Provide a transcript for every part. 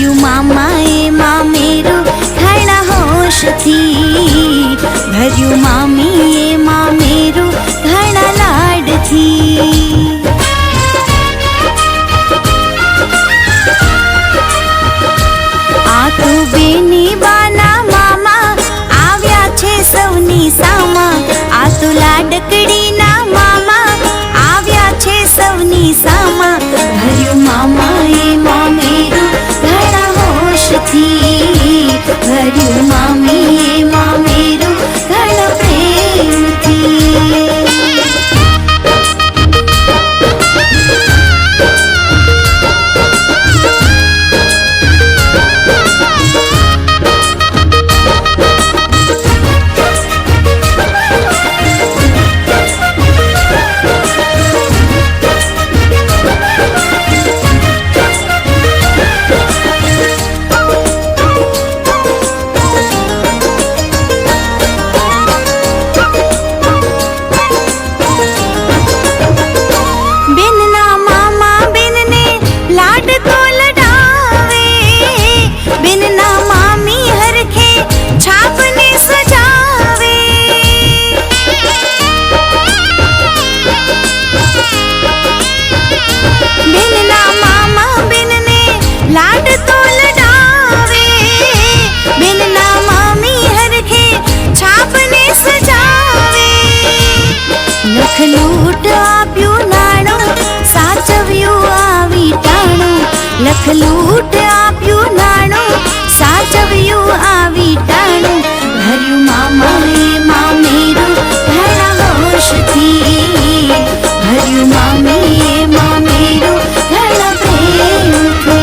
भर्यु मामाए मामेरु घणा होशथी, भर्यु मामीए मामेरु घणा लाडथी। आ तो बेनी बाना मामा आव्या छे सौनी सामा, आ तो लाडकड़ी ना मामा आव्या छे सौनी सामा। भर्यु मामाए मामेरु घणा होशथी, भर्यु मामीए मामेरु घणा प्रेमथी। लूट आप्यू नाणो साचव्यू आवी टाणो, लख लूट आप्यू नाणो साचव्यू आवी टाणो। भर्यु मामाए मामेरु घणा होशथी, भर्यु मामीए मामेरु घणा प्रेमथी।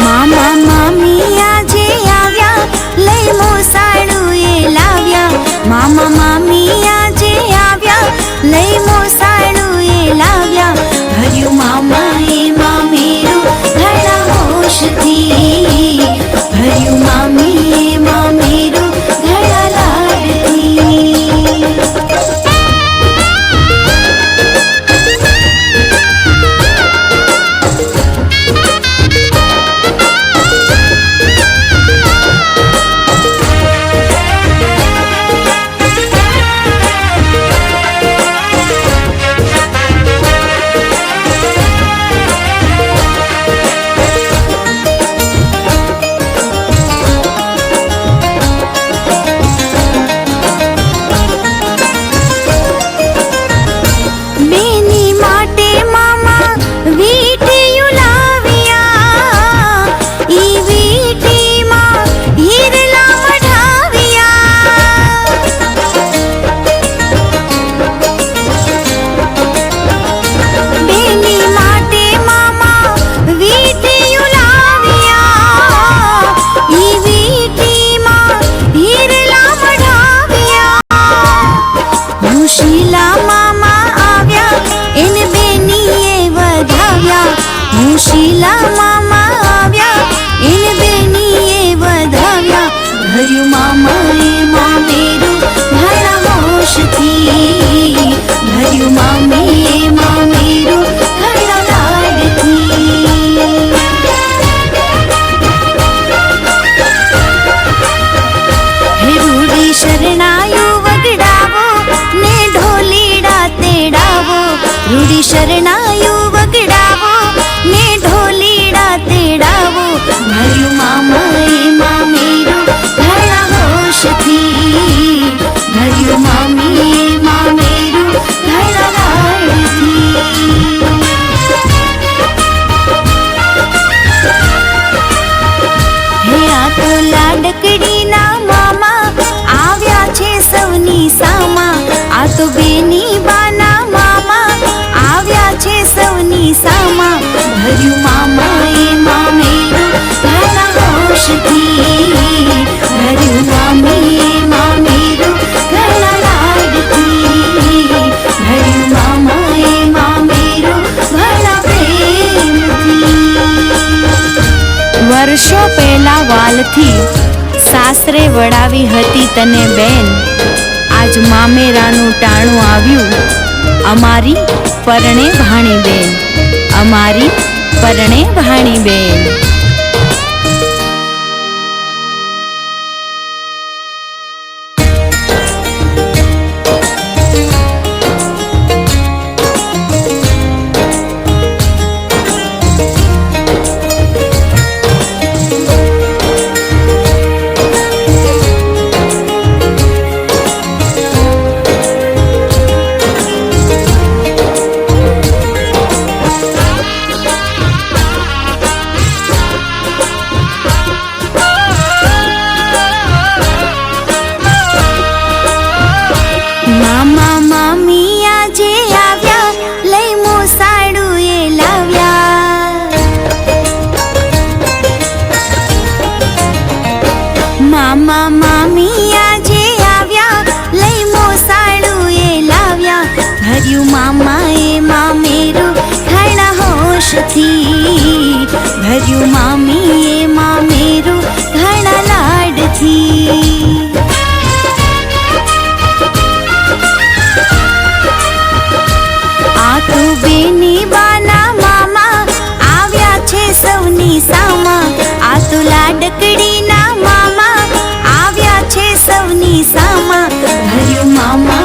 मामा मामी आजे आव्या लई मोसाळू ए लाव्या, मामा मामी आजे आव्या लई मोसाळू ए लाव्या। भर्यु मामाए मामेरु घणा होशथी, भर्यु मामीए मामेरु घणा लाडथी। शीला मामा आव्या इन बेनीए वधाव्या। भर्यु मामाए मामेरु घणा होशथी, भर्यु मामीए मामेरु घणा लाडथी। हे रूडी शरणायो वगडावो ने ढोलीड़ा तेड़ावो, रूडी शरणायो वगडावो ने ढोलीड़ा तेड़ावो। भर्यु मामाए मामेरु घणा होशथी, भर्यु मामीए मामेरु घणा लाडथी। हे आ तो लाडकड़ी ना मामा आव्या छे सौनी सामा, आ तो बेनी बाना मामा आव्या छे सौनी सामा। भर्यु मामाए मामेरु घणा होशथी, भर्यु मामीए मामेरु घणा लाडथी। भर्यु मामाए मामेरु घणा प्रेमथी। वर्षो पहला वालथी सासरे वडावी हती तने बेन, आज मामेरानुं टाणुं आव्युं અમારી પરણે ભાણી બેન, અમારી પરણે ભાણી બેન. મામા મામી આજે આવ્યા, લઈ મોસાળું એ લાવ્યા. મામા મામી આજે આવ્યા, લઈ મોસાળું એ લાવ્યા. ભર્યું મામા એ મામેરું ઘણા હોશથી, ભર્યું મામી એ મામેરું ઘણા લાડથી. આ તો બેની બાના મામા આવ્યા છે સૌની સામા, આ તો લાડકડીના મામા આવ્યા છે સૌની સામા. ભર્યું મામા